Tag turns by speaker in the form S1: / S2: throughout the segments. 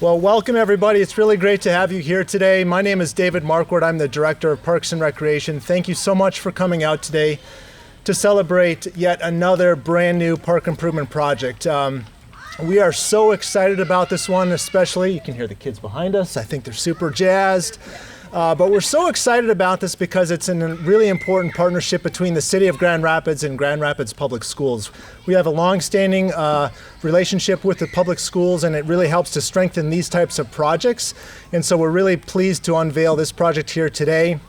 S1: Well, welcome everybody. It's really great to have you here today. My name is David Marquardt. I'm the Director of Parks and Recreation. Thank you so much for coming out today to celebrate yet another brand new park improvement project. We are so excited about this one, especially, you can hear the kids behind us. I think they're super jazzed. But we're so excited about this because it's a really important partnership between the City of Grand Rapids and Grand Rapids Public Schools. We have a long-standing relationship with the public schools, and it really helps to strengthen these types of projects. And so we're really pleased to unveil this project here today.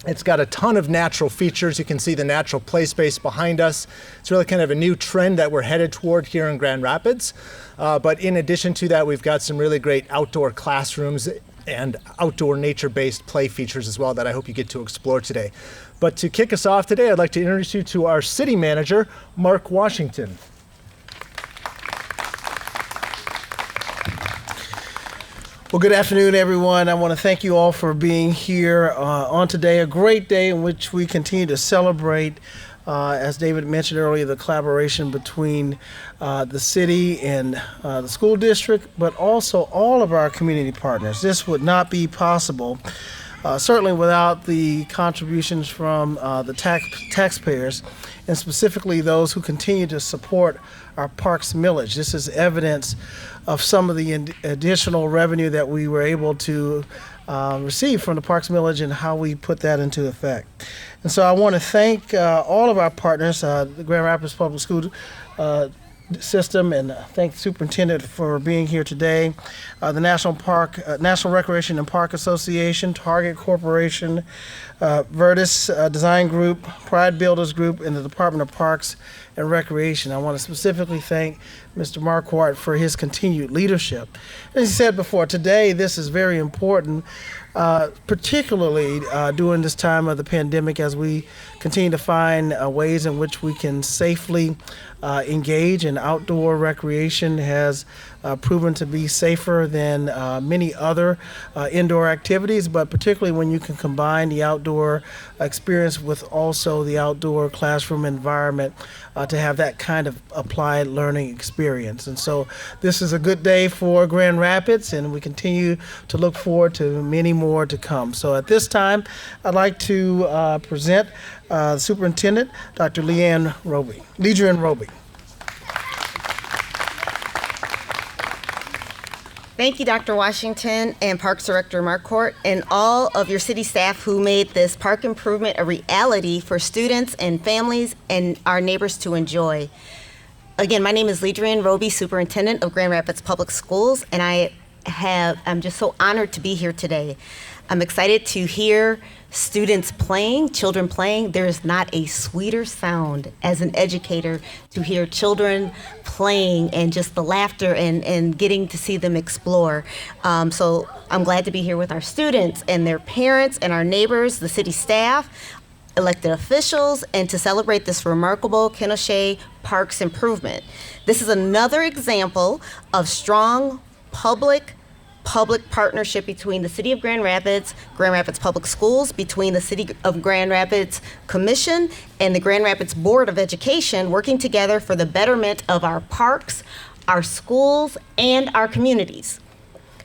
S1: It's got a ton of natural features. You can see the natural play space behind us. It's really kind of a new trend that we're headed toward here in Grand Rapids. But in addition to that, we've got some really great outdoor classrooms and outdoor nature-based play features as well that I hope you get to explore today. But to kick us off today, I'd like to introduce you to our city manager, Mark Washington.
S2: Well, good afternoon, everyone. I want to thank you all for being here on today, a great day in which we continue to celebrate, as David mentioned earlier, the collaboration between the city and the school district, but also all of our community partners. This would not be possible, certainly without the contributions from the taxpayers, and specifically those who continue to support our parks millage. This is evidence of some of the additional revenue that we were able to receive from the parks millage and how we put that into effect. And so I want to thank all of our partners, the Grand Rapids Public School system, and thank the superintendent for being here today, the National Recreation and Park Association, Target Corporation, Vertus Design Group, Pride Builders Group, and the Department of Parks and Recreation. I want to specifically thank Mr. Marquardt for his continued leadership. As he said before, today this is very important, particularly during this time of the pandemic, as we continue to find ways in which we can safely engage in outdoor recreation. Has proven to be safer than many other indoor activities, but particularly when you can combine the outdoor experience with also the outdoor classroom environment to have that kind of applied learning experience. And so this is a good day for Grand Rapids, and we continue to look forward to many more to come. So at this time, I'd like to present the superintendent, Dr. Leanne Roby.
S3: Thank you, Dr. Washington and Parks Director Marquardt, and all of your city staff who made this park improvement a reality for students and families and our neighbors to enjoy. Again, my name is Ledrian Roby, Superintendent of Grand Rapids Public Schools, and I'm just so honored to be here today. I'm excited to hear students playing, children playing. There is not a sweeter sound as an educator to hear children playing and just the laughter and getting to see them explore. So I'm glad to be here with our students and their parents and our neighbors, the city staff, elected officials, and to celebrate this remarkable Ken-O-Sha Parks improvement. This is another example of strong public partnership between the City of Grand Rapids Public Schools, between the City of Grand Rapids Commission and the Grand Rapids Board of Education, working together for the betterment of our parks, our schools, and our communities.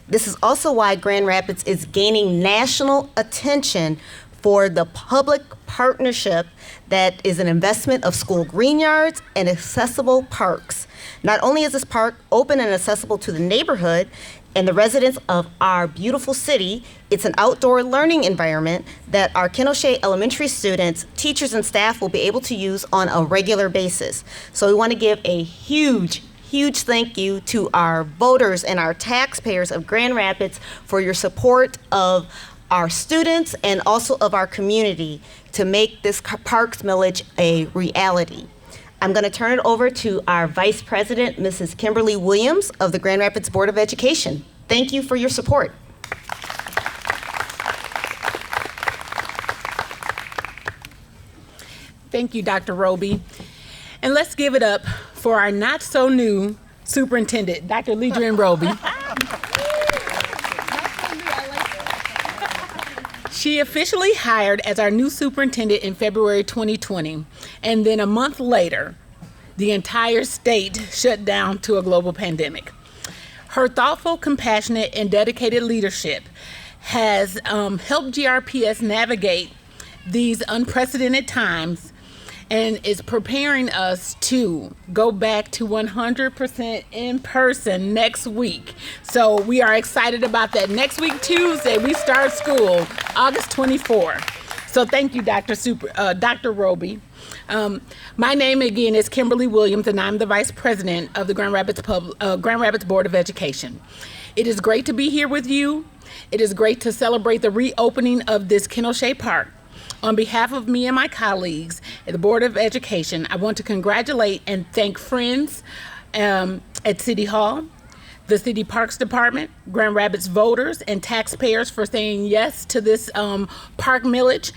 S3: This is also why Grand Rapids is gaining national attention for the public partnership that is an investment of school green yards and accessible parks. Not only is this park open and accessible to the neighborhood and the residents of our beautiful city, it's an outdoor learning environment that our Ken-O-Sha elementary students, teachers, and staff will be able to use on a regular basis. So we want to give a huge thank you to our voters and our taxpayers of Grand Rapids for your support of our students and also of our community to make this Parks Millage a reality. I'm going to turn it over to our Vice President, Mrs. Kimberly Williams of the Grand Rapids Board of Education. Thank you for your support.
S4: Thank you, Dr. Roby. And let's give it up for our not so new superintendent, Dr. Ledrian Roby. She officially hired as our new superintendent in February 2020, and then a month later, the entire state shut down to a global pandemic. Her thoughtful, compassionate, and dedicated leadership has helped GRPS navigate these unprecedented times and is preparing us to go back to 100% in person next week. So we are excited about that. Next week, Tuesday, we start school, August 24th. So thank you, Dr. Roby. My name again is Kimberly Williams, and I'm the Vice President of the Grand Rapids Board of Education. It is great to be here with you. It is great to celebrate the reopening of this Ken-O-Sha Park. On behalf of me and my colleagues at the Board of Education, I want to congratulate and thank friends at City Hall, the City Parks Department, Grand Rapids voters, and taxpayers for saying yes to this park millage,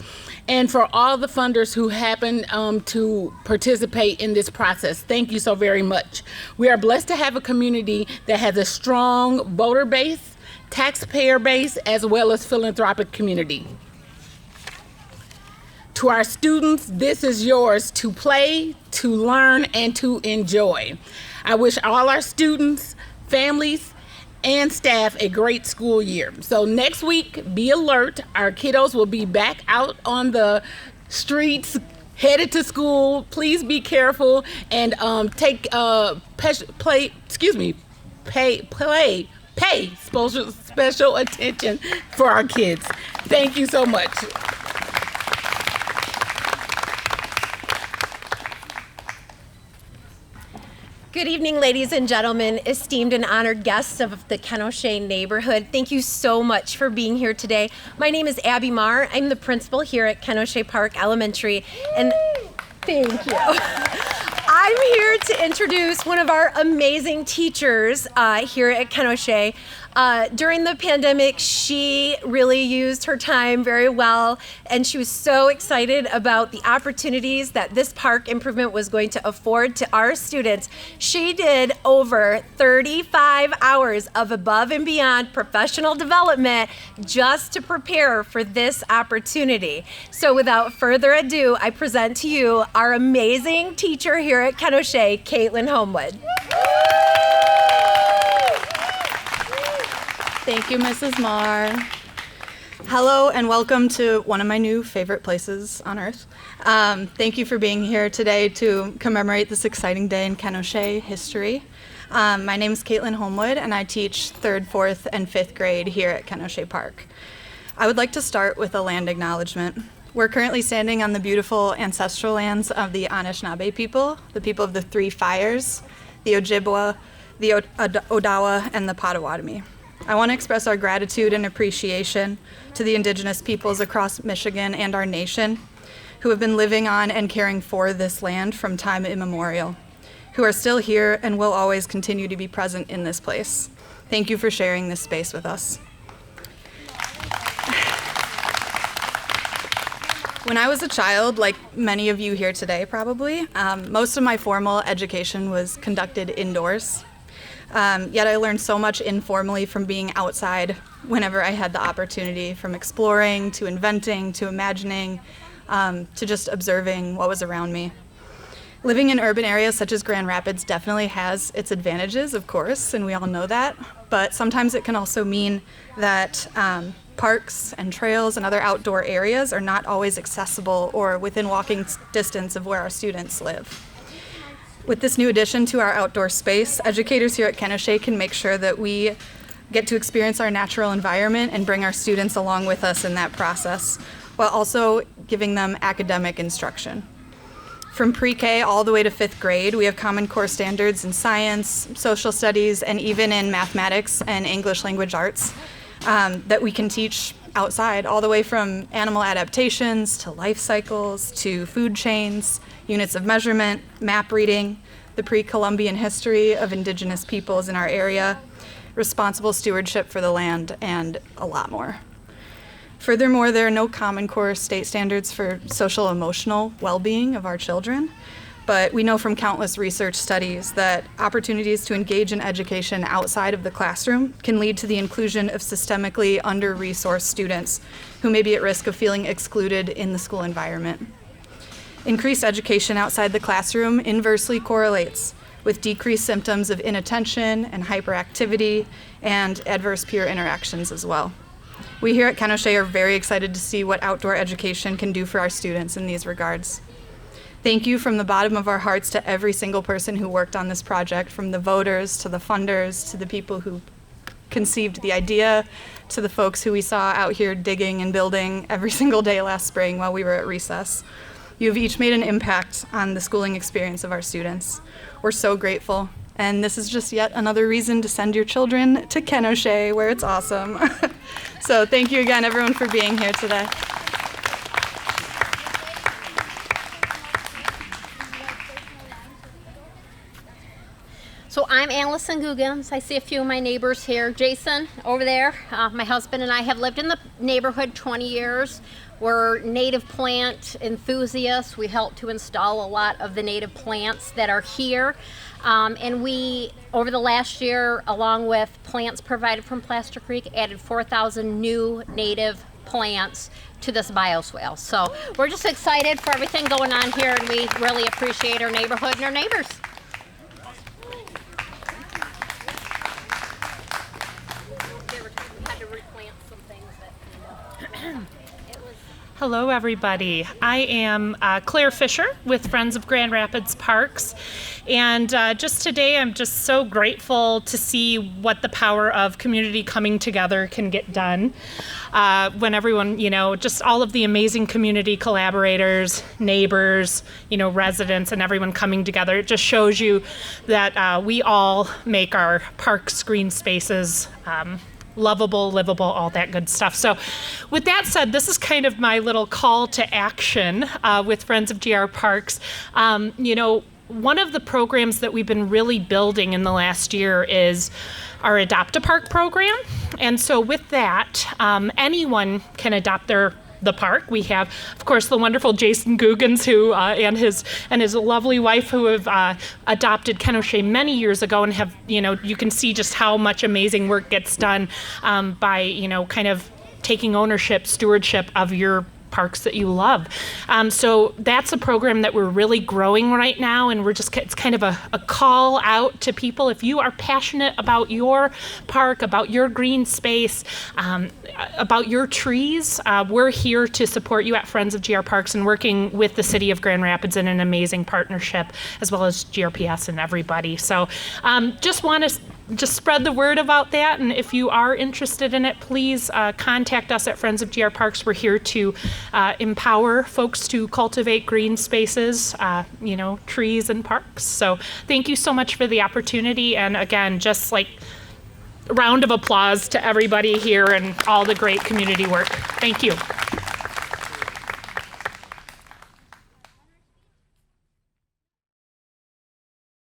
S4: and for all the funders who happen to participate in this process. Thank you so very much. We are blessed to have a community that has a strong voter base, taxpayer base, as well as philanthropic community. To our students, this is yours to play, to learn, and to enjoy. I wish all our students, families, and staff a great school year. So next week, be alert. Our kiddos will be back out on the streets, headed to school. Please be careful and pay special attention for our kids. Thank you so much.
S5: Good evening, ladies and gentlemen, esteemed and honored guests of the Ken-O-Sha neighborhood. Thank you so much for being here today. My name is Abby Marr. I'm the principal here at Ken-O-Sha Park Elementary, and thank you. I'm here to introduce one of our amazing teachers here at Ken-O-Sha. During the pandemic, she really used her time very well, and she was so excited about the opportunities that this park improvement was going to afford to our students. She did over 35 hours of above and beyond professional development just to prepare for this opportunity. So without further ado, I present to you our amazing teacher here at Ken-O-Sha, Caitlin Homewood.
S6: Thank you, Mrs. Marr. Hello and welcome to one of my new favorite places on earth. Thank you for being here today to commemorate this exciting day in Ken-O-Sha history. My name is Caitlin Homewood and I teach 3rd, 4th, and 5th grade here at Ken-O-Sha Park. I would like to start with a land acknowledgement. We're currently standing on the beautiful ancestral lands of the Anishinaabe people, the people of the Three Fires, the Ojibwa, the Odawa, and the Potawatomi. I want to express our gratitude and appreciation to the Indigenous peoples across Michigan and our nation who have been living on and caring for this land from time immemorial, who are still here and will always continue to be present in this place. Thank you for sharing this space with us. When I was a child, like many of you here today probably, most of my formal education was conducted indoors. Yet I learned so much informally from being outside whenever I had the opportunity, from exploring, to inventing, to imagining, to just observing what was around me. Living in urban areas such as Grand Rapids definitely has its advantages, of course, and we all know that, but sometimes it can also mean that parks and trails and other outdoor areas are not always accessible or within walking distance of where our students live. With this new addition to our outdoor space, educators here at Ken-O-Sha can make sure that we get to experience our natural environment and bring our students along with us in that process, while also giving them academic instruction. From pre-K all the way to 5th grade, we have Common Core standards in science, social studies, and even in mathematics and English language arts that we can teach outside, all the way from animal adaptations to life cycles to food chains, units of measurement, map reading, the pre-Columbian history of Indigenous peoples in our area, responsible stewardship for the land, and a lot more. Furthermore, there are no Common Core state standards for social emotional well-being of our children, but we know from countless research studies that opportunities to engage in education outside of the classroom can lead to the inclusion of systemically under-resourced students who may be at risk of feeling excluded in the school environment. Increased education outside the classroom inversely correlates with decreased symptoms of inattention and hyperactivity and adverse peer interactions as well. We here at Ken-O-Sha are very excited to see what outdoor education can do for our students in these regards. Thank you from the bottom of our hearts to every single person who worked on this project, from the voters to the funders to the people who conceived the idea to the folks who we saw out here digging and building every single day last spring while we were at recess. You have each made an impact on the schooling experience of our students. We're so grateful, and this is just yet another reason to send your children to Ken-O-Sha, where it's awesome. So thank you again, everyone, for being here today.
S7: So I'm Allison Googans. I see a few of my neighbors here. Jason over there, my husband and I have lived in the neighborhood 20 years. We're native plant enthusiasts. We help to install a lot of the native plants that are here. And we, over the last year, along with plants provided from Plaster Creek, added 4,000 new native plants to this bioswale. So we're just excited for everything going on here, and we really appreciate our neighborhood and our neighbors.
S8: Hello, everybody. I am Claire Fisher with Friends of Grand Rapids Parks. And just today, I'm just so grateful to see what the power of community coming together can get done. When everyone, just all of the amazing community collaborators, neighbors, residents, and everyone coming together, it just shows you that we all make our parks, green spaces, lovable, livable, all that good stuff. So with that said, this is kind of my little call to action with Friends of GR Parks. One of the programs that we've been really building in the last year is our Adopt a Park program. And so with that, anyone can adopt the park. We have, of course, the wonderful Jason Googans, who and his lovely wife, who have adopted Ken-O-Sha many years ago, and have you can see just how much amazing work gets done by kind of taking ownership, stewardship of your parks that you love. So that's a program that we're really growing right now, and it's kind of a call out to people. If you are passionate about your park, about your green space, about your trees, we're here to support you at Friends of GR Parks and working with the City of Grand Rapids in an amazing partnership, as well as GRPS and everybody. So just want to spread the word about that, and if you are interested in it, please contact us at Friends of GR Parks. We're here to empower folks to cultivate green spaces, trees and parks. So thank you so much for the opportunity, and again, just like a round of applause to everybody here and all the great community work. Thank you.